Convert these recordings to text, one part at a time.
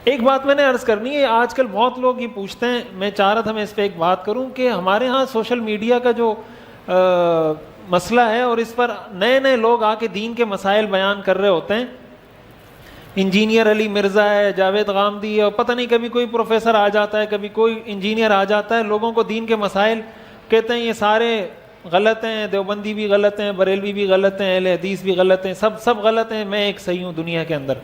ایک بات میں نے عرض کرنی ہے، آج کل بہت لوگ یہ پوچھتے ہیں، میں چاہ رہا تھا میں اس پہ ایک بات کروں کہ ہمارے ہاں سوشل میڈیا کا جو مسئلہ ہے، اور اس پر نئے نئے لوگ آ کے دین کے مسائل بیان کر رہے ہوتے ہیں. انجینئر علی مرزا ہے، جاوید غامدی ہے، اور پتہ نہیں کبھی کوئی پروفیسر آ جاتا ہے، کبھی کوئی انجینئر آ جاتا ہے، لوگوں کو دین کے مسائل کہتے ہیں یہ سارے غلط ہیں، دیوبندی بھی غلط ہیں، بریلوی بھی غلط ہیں، اہل حدیث بھی غلط ہیں، سب غلط ہیں، میں ایک صحیح ہوں دنیا کے اندر.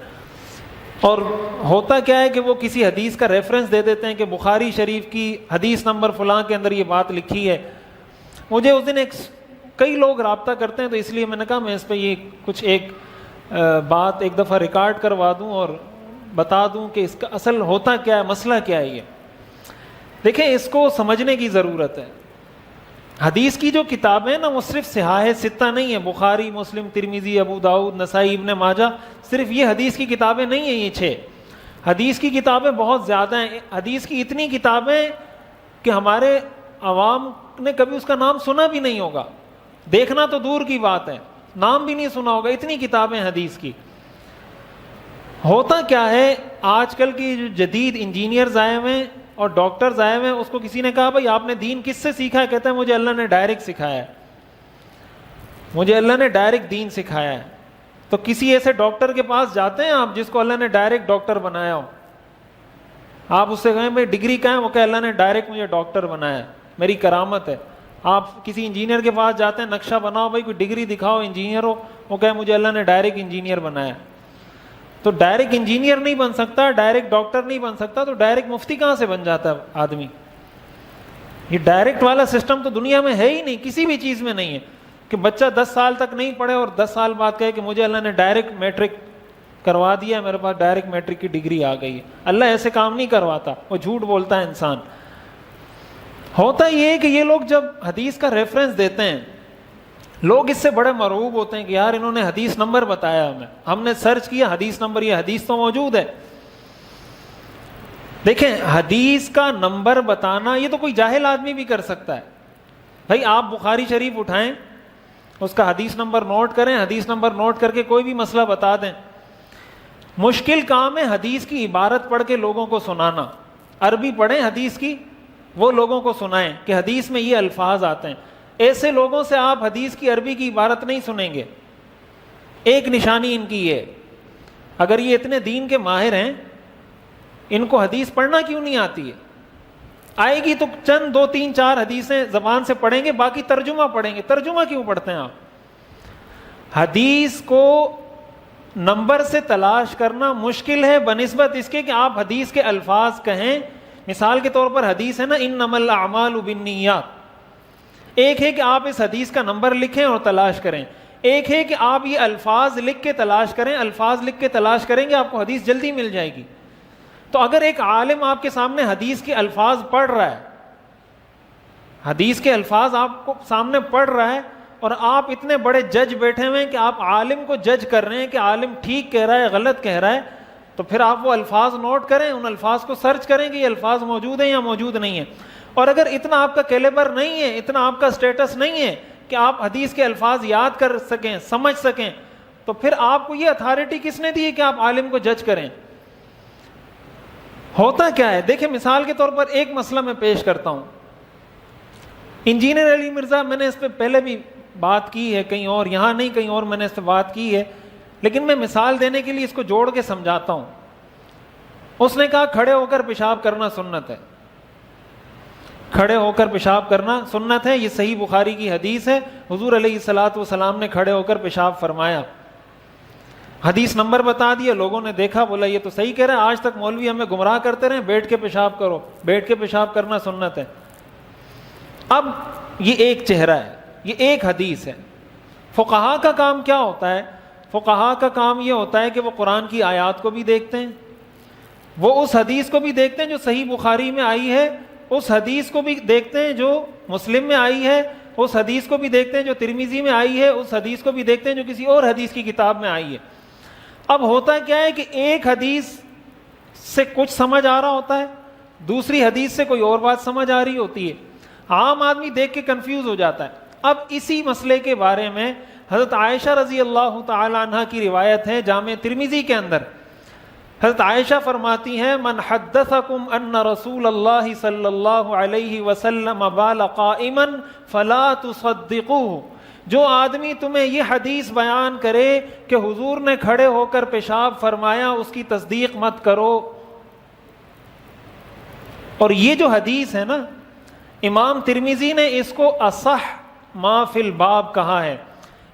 اور ہوتا کیا ہے کہ وہ کسی حدیث کا ریفرنس دے دیتے ہیں کہ بخاری شریف کی حدیث نمبر فلاں کے اندر یہ بات لکھی ہے. مجھے اس دن کئی لوگ رابطہ کرتے ہیں، تو اس لیے میں نے کہا میں اس پہ یہ کچھ ایک بات ایک دفعہ ریکارڈ کروا دوں اور بتا دوں کہ اس کا اصل ہوتا کیا ہے، مسئلہ کیا ہے. یہ دیکھیں، اس کو سمجھنے کی ضرورت ہے. حدیث کی جو کتابیں نا وہ صرف صحاح ستہ نہیں ہے، بخاری، مسلم، ترمذی، ابو داؤد، نسائی، ابن ماجہ، صرف یہ حدیث کی کتابیں نہیں ہیں. یہ 6 حدیث کی کتابیں بہت زیادہ ہیں. حدیث کی اتنی کتابیں کہ ہمارے عوام نے کبھی اس کا نام سنا بھی نہیں ہوگا، دیکھنا تو دور کی بات ہے، نام بھی نہیں سنا ہوگا، اتنی کتابیں حدیث کی. ہوتا کیا ہے، آج کل کی جو جدید انجینئرز آئے ہوئے ہیں اور ڈاکٹرز آئے ہوئے ہیں، اس کو کسی نے کہا بھائی آپ نے دین کس سے سیکھا ہے؟ کہتا ہے مجھے اللہ نے ڈائریکٹ سکھایا ہے، مجھے اللہ نے ڈائریکٹ دین سکھایا ہے. تو کسی ایسے ڈاکٹر کے پاس جاتے ہیں آپ جس کو اللہ نے ڈائریکٹ ڈاکٹر بنایا ہو، آپ اس سے کہیں بھائی ڈگری کہاں ہے؟ وہ کہ اللہ نے ڈائریکٹ مجھے ڈاکٹر بنایا ہے، میری کرامت ہے. آپ کسی انجینئر کے پاس جاتے ہیں، نقشہ بناؤ بھائی، کوئی ڈگری دکھاؤ، انجینئر ہو، وہ کہے مجھے اللہ نے ڈائریکٹ انجینئر بنایا. تو ڈائریکٹ انجینئر نہیں بن سکتا، ڈائریکٹ ڈاکٹر نہیں بن سکتا، تو ڈائریکٹ مفتی کہاں سے بن جاتا ہے آدمی؟ یہ ڈائریکٹ والا سسٹم تو دنیا میں ہے ہی نہیں، کسی بھی چیز میں نہیں ہے کہ بچہ 10 سال تک نہیں پڑھے اور 10 سال بعد کہے کہ مجھے اللہ نے ڈائریکٹ میٹرک کروا دیا، میرے پاس ڈائریکٹ میٹرک کی ڈگری آ گئی ہے. اللہ ایسے کام نہیں کرواتا، وہ جھوٹ بولتا ہے انسان. ہوتا یہ ہے کہ یہ لوگ جب حدیث کا ریفرنس دیتے ہیں، لوگ اس سے بڑے مرعوب ہوتے ہیں کہ یار انہوں نے حدیث نمبر بتایا ہمیں، ہم نے سرچ کیا حدیث نمبر، یہ حدیث تو موجود ہے. دیکھیں، حدیث کا نمبر بتانا یہ تو کوئی جاہل آدمی بھی کر سکتا ہے. بھائی آپ بخاری شریف اٹھائیں، اس کا حدیث نمبر نوٹ کریں، حدیث نمبر نوٹ کر کے کوئی بھی مسئلہ بتا دیں. مشکل کام ہے حدیث کی عبارت پڑھ کے لوگوں کو سنانا. عربی پڑھیں حدیث کی، وہ لوگوں کو سنائیں کہ حدیث میں یہ الفاظ آتے ہیں. ایسے لوگوں سے آپ حدیث کی عربی کی عبارت نہیں سنیں گے. ایک نشانی ان کی ہے، اگر یہ اتنے دین کے ماہر ہیں، ان کو حدیث پڑھنا کیوں نہیں آتی ہے؟ آئے گی تو چند 2 3 4 حدیثیں زبان سے پڑھیں گے، باقی ترجمہ پڑھیں گے. ترجمہ کیوں پڑھتے ہیں آپ؟ حدیث کو نمبر سے تلاش کرنا مشکل ہے بنسبت اس کے کہ آپ حدیث کے الفاظ کہیں. مثال کے طور پر حدیث ہے نا انما الاعمال بالنیات، ایک ہے کہ آپ اس حدیث کا نمبر لکھیں اور تلاش کریں، ایک ہے کہ آپ یہ الفاظ لکھ کے تلاش کریں. الفاظ لکھ کے تلاش کریں گے آپ کو حدیث جلدی مل جائے گی. تو اگر ایک عالم آپ کے سامنے حدیث کے الفاظ پڑھ رہا ہے، حدیث کے الفاظ آپ کو سامنے پڑھ رہا ہے، اور آپ اتنے بڑے جج بیٹھے ہوئے ہیں کہ آپ عالم کو جج کر رہے ہیں کہ عالم ٹھیک کہہ رہا ہے غلط کہہ رہا ہے، تو پھر آپ وہ الفاظ نوٹ کریں، ان الفاظ کو سرچ کریں کہ یہ الفاظ موجود ہیں یا موجود نہیں ہیں. اور اگر اتنا آپ کا کیلیبر نہیں ہے، اتنا آپ کا سٹیٹس نہیں ہے کہ آپ حدیث کے الفاظ یاد کر سکیں، سمجھ سکیں، تو پھر آپ کو یہ اتھارٹی کس نے دی ہے کہ آپ عالم کو جج کریں؟ ہوتا کیا ہے، دیکھیں مثال کے طور پر ایک مسئلہ میں پیش کرتا ہوں. انجینئر علی مرزا، میں نے اس پہ پہلے بھی بات کی ہے، کہیں اور، یہاں نہیں کہیں اور میں نے اس پہ بات کی ہے، لیکن میں مثال دینے کے لیے اس کو جوڑ کے سمجھاتا ہوں. اس نے کہا کھڑے ہو کر پیشاب کرنا سنت ہے، کھڑے ہو کر پیشاب کرنا سنت ہے. یہ صحیح بخاری کی حدیث ہے، حضور علیہ الصلوۃ والسلام نے کھڑے ہو کر پیشاب فرمایا. حدیث نمبر بتا دیا، لوگوں نے دیکھا، بولا یہ تو صحیح کہہ رہے ہیں، آج تک مولوی ہمیں گمراہ کرتے رہے، بیٹھ کے پیشاب کرو، بیٹھ کے پیشاب کرنا سنت ہے. اب یہ ایک چہرہ ہے، یہ ایک حدیث ہے. فقہا کا کام کیا ہوتا ہے؟ فقہا کا کام یہ ہوتا ہے کہ وہ قرآن کی آیات کو بھی دیکھتے ہیں، وہ اس حدیث کو بھی دیکھتے ہیں جو صحیح بخاری میں آئی ہے، اس حدیث کو بھی دیکھتے ہیں جو مسلم میں آئی ہے، اس حدیث کو بھی دیکھتے ہیں جو ترمذی میں آئی ہے، اس حدیث کو بھی دیکھتے ہیں جو کسی اور حدیث کی کتاب میں آئی ہے. اب ہوتا کیا ہے کہ ایک حدیث سے کچھ سمجھ آ رہا ہوتا ہے، دوسری حدیث سے کوئی اور بات سمجھ آ رہی ہوتی ہے، عام آدمی دیکھ کے کنفیوز ہو جاتا ہے. اب اسی مسئلے کے بارے میں حضرت عائشہ رضی اللہ تعالی عنہ کی روایت ہے جامع ترمذی کے اندر. حضرت عائشہ فرماتی ہیں من حدثکم ان رسول اللہ صلی اللہ علیہ وسلم بال قائما فلا تصدقوه، جو آدمی تمہیں یہ حدیث بیان کرے کہ حضور نے کھڑے ہو کر پیشاب فرمایا اس کی تصدیق مت کرو۔ اور یہ جو حدیث ہے نا، امام ترمذی نے اس کو اصح ما فی الباب کہا ہے۔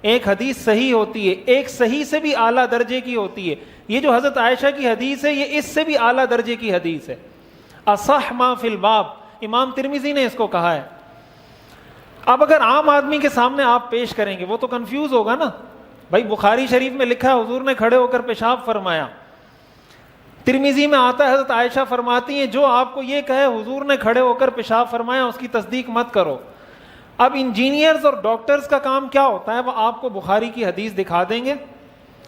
ایک حدیث صحیح ہوتی ہے، ایک صحیح سے بھی اعلیٰ درجے کی ہوتی ہے، یہ جو حضرت عائشہ کی حدیث ہے یہ اس سے بھی اعلیٰ درجے کی حدیث ہے، اصح ما فی الباب، امام ترمذی نے اس کو کہا ہے۔ اب اگر عام آدمی کے سامنے آپ پیش کریں گے وہ تو کنفیوز ہوگا نا، بھائی بخاری شریف میں لکھا ہے حضور نے کھڑے ہو کر پیشاب فرمایا، ترمذی میں آتا ہے حضرت عائشہ فرماتی ہیں جو آپ کو یہ کہے حضور نے کھڑے ہو کر پیشاب فرمایا اس کی تصدیق مت کرو۔ اب انجینئرز اور ڈاکٹرز کا کام کیا ہوتا ہے، وہ آپ کو بخاری کی حدیث دکھا دیں گے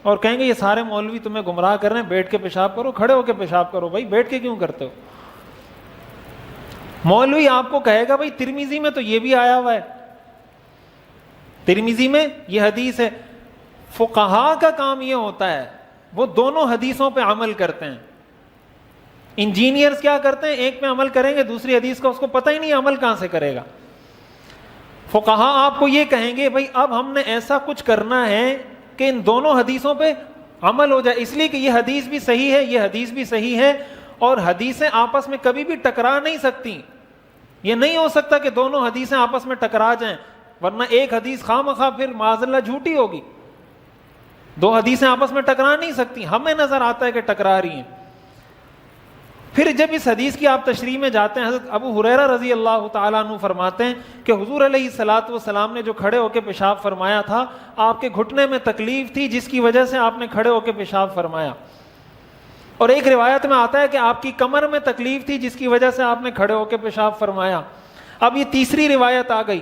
اور کہیں گے یہ سارے مولوی تمہیں گمراہ کر رہے ہیں، بیٹھ کے پیشاب کرو، کھڑے ہو کے پیشاب کرو۔ بھائی بیٹھ کے کیوں کرتے ہو؟ مولوی آپ کو کہے گا بھائی ترمذی میں تو یہ بھی آیا ہوا ہے، ترمذی میں یہ حدیث ہے۔ فقہاء کا کام یہ ہوتا ہے وہ دونوں حدیثوں پہ عمل کرتے ہیں۔ انجینئرز کیا کرتے ہیں، ایک پہ عمل کریں گے، دوسری حدیث کا اس کو پتہ ہی نہیں عمل کہاں سے کرے گا۔ فقہاء آپ کو یہ کہیں گے بھائی اب ہم نے ایسا کچھ کرنا ہے کہ ان دونوں حدیثوں پہ عمل ہو جائے، اس لیے کہ یہ حدیث بھی صحیح ہے، یہ حدیث بھی صحیح ہے، اور حدیثیں آپس میں کبھی بھی ٹکرا نہیں سکتی۔ یہ نہیں ہو سکتا کہ دونوں حدیثیں آپس میں ٹکرا جائیں، ورنہ ایک حدیث خواہ مخواہ پھر معاذ اللہ جھوٹی ہوگی۔ دو حدیثیں آپس میں ٹکرا نہیں سکتی، ہمیں نظر آتا ہے کہ ٹکرا رہی ہیں۔ پھر جب اس حدیث کی آپ تشریح میں جاتے ہیں، حضرت ابو ہریرہ رضی اللہ تعالیٰ عنہ فرماتے ہیں کہ حضور علیہ الصلوۃ والسلام نے جو کھڑے ہو کے پیشاب فرمایا تھا، آپ کے گھٹنے میں تکلیف تھی جس کی وجہ سے آپ نے کھڑے ہو کے پیشاب فرمایا، اور ایک روایت میں آتا ہے کہ آپ کی کمر میں تکلیف تھی جس کی وجہ سے آپ نے کھڑے ہو کے پیشاب فرمایا۔ اب یہ تیسری روایت آ گئی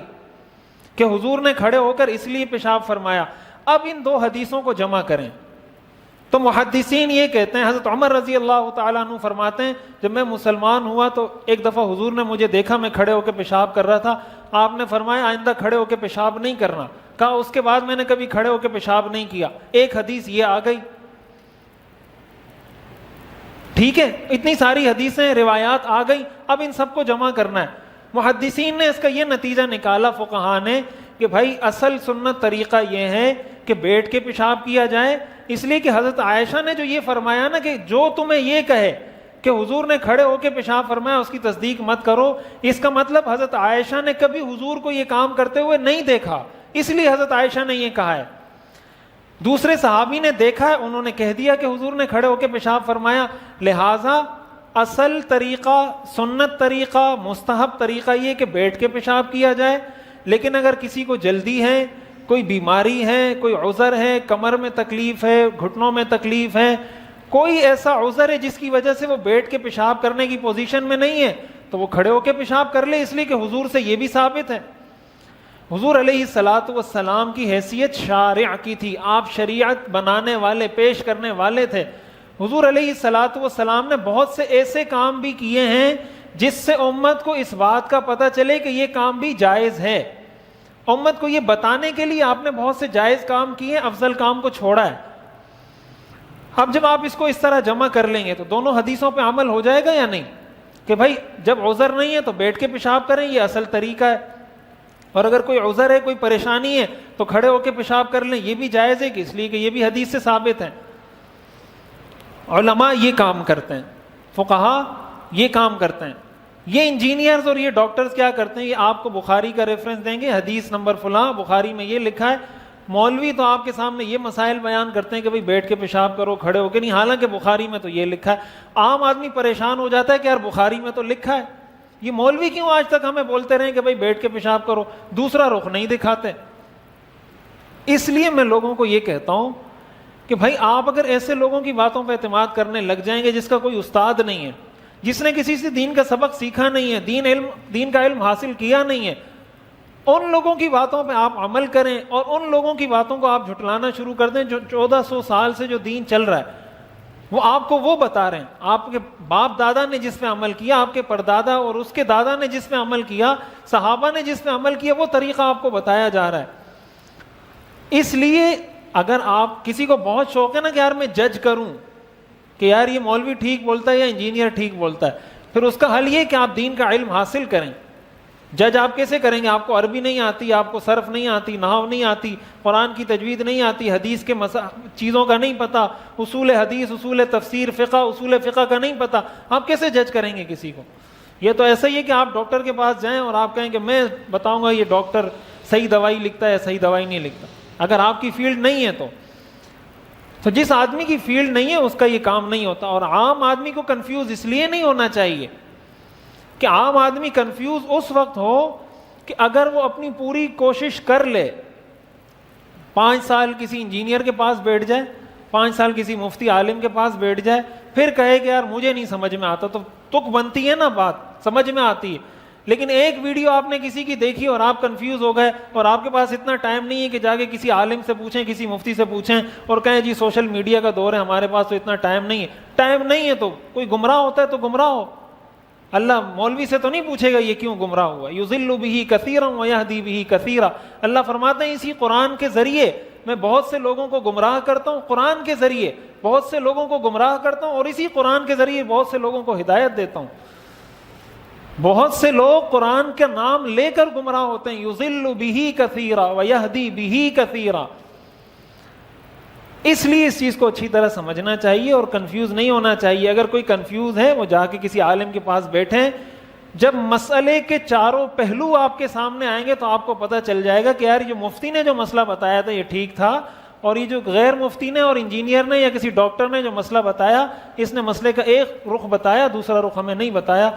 کہ حضور نے کھڑے ہو کر اس لیے پیشاب فرمایا۔ اب ان دو حدیثوں کو جمع کریں تو محدثین یہ کہتے ہیں، حضرت عمر رضی اللہ تعالیٰ عنہ فرماتے ہیں جب میں مسلمان ہوا تو ایک دفعہ حضور نے مجھے دیکھا میں کھڑے ہو کے پیشاب کر رہا تھا، آپ نے فرمایا آئندہ کھڑے ہو کے پیشاب نہیں کرنا، کہا اس کے بعد میں نے کبھی کھڑے ہو کے پیشاب نہیں کیا۔ ایک حدیث یہ آ گئی، ٹھیک ہے، اتنی ساری حدیثیں روایات آ گئی، اب ان سب کو جمع کرنا ہے۔ محدثین نے اس کا یہ نتیجہ نکالا، فقہاء نے، کہ بھائی اصل سنت طریقہ یہ ہے کہ بیٹھ کے پیشاب کیا جائے، اس لیے کہ حضرت عائشہ نے جو یہ فرمایا نا کہ جو تمہیں یہ کہے کہ حضور نے کھڑے ہو کے پیشاب فرمایا اس کی تصدیق مت کرو، اس کا مطلب حضرت عائشہ نے کبھی حضور کو یہ کام کرتے ہوئے نہیں دیکھا، اس لیے حضرت عائشہ نے یہ کہا ہے۔ دوسرے صحابی نے دیکھا ہے، انہوں نے کہہ دیا کہ حضور نے کھڑے ہو کے پیشاب فرمایا، لہٰذا اصل طریقہ، سنت طریقہ، مستحب طریقہ یہ کہ بیٹھ کے پیشاب کیا جائے، لیکن اگر کسی کو جلدی ہے، کوئی بیماری ہے، کوئی عذر ہے، کمر میں تکلیف ہے، گھٹنوں میں تکلیف ہے، کوئی ایسا عذر ہے جس کی وجہ سے وہ بیٹھ کے پیشاب کرنے کی پوزیشن میں نہیں ہے، تو وہ کھڑے ہو کے پیشاب کر لے، اس لیے کہ حضور سے یہ بھی ثابت ہے۔ حضور علیہ الصلوۃ والسلام کی حیثیت شارع کی تھی، آپ شریعت بنانے والے، پیش کرنے والے تھے۔ حضور علیہ الصلوۃ والسلام نے بہت سے ایسے کام بھی کیے ہیں جس سے امت کو اس بات کا پتہ چلے کہ یہ کام بھی جائز ہے۔ امت کو یہ بتانے کے لیے آپ نے بہت سے جائز کام کیے ہیں، افضل کام کو چھوڑا ہے۔ اب جب آپ اس کو اس طرح جمع کر لیں گے تو دونوں حدیثوں پہ عمل ہو جائے گا یا نہیں، کہ بھائی جب عذر نہیں ہے تو بیٹھ کے پیشاب کریں، یہ اصل طریقہ ہے، اور اگر کوئی عذر ہے، کوئی پریشانی ہے تو کھڑے ہو کے پیشاب کر لیں، یہ بھی جائز ہے، کہ اس لیے کہ یہ بھی حدیث سے ثابت ہے۔ علماء یہ کام کرتے ہیں، فقہاء یہ کام کرتے ہیں۔ یہ انجینئرز اور یہ ڈاکٹرز کیا کرتے ہیں، یہ آپ کو بخاری کا ریفرنس دیں گے، حدیث نمبر فلاں بخاری میں یہ لکھا ہے۔ مولوی تو آپ کے سامنے یہ مسائل بیان کرتے ہیں کہ بھئی بیٹھ کے پیشاب کرو، کھڑے ہو کے نہیں، حالانکہ بخاری میں تو یہ لکھا ہے۔ عام آدمی پریشان ہو جاتا ہے کہ یار بخاری میں تو لکھا ہے، یہ مولوی کیوں آج تک ہمیں بولتے رہے کہ بھئی بیٹھ کے پیشاب کرو، دوسرا رخ نہیں دکھاتے۔ اس لیے میں لوگوں کو یہ کہتا ہوں کہ بھائی آپ اگر ایسے لوگوں کی باتوں پہ اعتماد کرنے لگ جائیں گے جس کا کوئی استاد نہیں ہے، جس نے کسی سے دین کا سبق سیکھا نہیں ہے، دین کا علم حاصل کیا نہیں ہے، ان لوگوں کی باتوں پہ آپ عمل کریں اور ان لوگوں کی باتوں کو آپ جھٹلانا شروع کر دیں جو 1400 سال سے جو دین چل رہا ہے وہ آپ کو وہ بتا رہے ہیں۔ آپ کے باپ دادا نے جس پہ عمل کیا، آپ کے پردادا اور اس کے دادا نے جس پہ عمل کیا، صحابہ نے جس پہ عمل کیا، وہ طریقہ آپ کو بتایا جا رہا ہے۔ اس لیے اگر آپ کسی کو بہت شوق ہے نا کہ یار میں جج کروں، کہ یار یہ مولوی ٹھیک بولتا ہے یا انجینئر ٹھیک بولتا ہے. پھر اس کا حل یہ کہ آپ دین کا علم حاصل کریں. جج آپ کیسے کریں گے؟ آپ کو عربی نہیں آتی، آپ کو صرف نہیں آتی، نحو نہیں آتی، قرآن کی تجوید نہیں آتی، حدیث کے چیزوں کا نہیں پتہ، اصول حدیث، اصول تفسیر، فقہ، اصول فقہ کا نہیں پتہ، آپ کیسے جج کریں گے کسی کو؟ یہ تو ایسا ہی ہے کہ آپ ڈاکٹر کے پاس جائیں اور آپ کہیں کہ میں بتاؤں گا یہ ڈاکٹر صحیح دوائی لکھتا ہے یا صحیح دوائی نہیں لکھتا، اگر آپ کی فیلڈ نہیں ہے تو جس آدمی کی فیلڈ نہیں ہے اس کا یہ کام نہیں ہوتا. اور عام آدمی کو کنفیوز اس لیے نہیں ہونا چاہیے کہ عام آدمی کنفیوز اس وقت ہو کہ اگر وہ اپنی پوری کوشش کر لے، 5 سال کسی انجینئر کے پاس بیٹھ جائے، 5 سال کسی مفتی عالم کے پاس بیٹھ جائے، پھر کہے کہ یار مجھے نہیں سمجھ میں آتا، تو تک بنتی ہے نا، بات سمجھ میں آتی ہے. لیکن ایک ویڈیو آپ نے کسی کی دیکھی اور آپ کنفیوز ہو گئے اور آپ کے پاس اتنا ٹائم نہیں ہے کہ جا کے کسی عالم سے پوچھیں، کسی مفتی سے پوچھیں اور کہیں جی سوشل میڈیا کا دور ہے، ہمارے پاس تو اتنا ٹائم نہیں ہے. ٹائم نہیں ہے تو کوئی گمراہ ہوتا ہے تو گمراہ ہو. اللہ مولوی سے تو نہیں پوچھے گا یہ کیوں گمراہ ہوا. یضل بہ کثیرا ویہدی بہ کثیرا. اللہ فرماتے ہیں اسی قرآن کے ذریعے میں بہت سے لوگوں کو گمراہ کرتا ہوں، قرآن کے ذریعے بہت سے لوگوں کو گمراہ کرتا ہوں، اور اسی قرآن کے ذریعے بہت سے لوگوں کو ہدایت دیتا ہوں. بہت سے لوگ قرآن کا نام لے کر گمراہ ہوتے ہیں. یضل بہ کثیرا ویہدی بہ کثیرا. اس لیے اس چیز کو اچھی طرح سمجھنا چاہیے اور کنفیوز نہیں ہونا چاہیے. اگر کوئی کنفیوز ہے وہ جا کے کسی عالم کے پاس بیٹھیں. جب مسئلے کے چاروں پہلو آپ کے سامنے آئیں گے تو آپ کو پتہ چل جائے گا کہ یار یہ مفتی نے جو مسئلہ بتایا تھا یہ ٹھیک تھا، اور یہ جو غیر مفتی نے اور انجینئر نے یا کسی ڈاکٹر نے جو مسئلہ بتایا، اس نے مسئلے کا ایک رخ بتایا، دوسرا رخ ہمیں نہیں بتایا.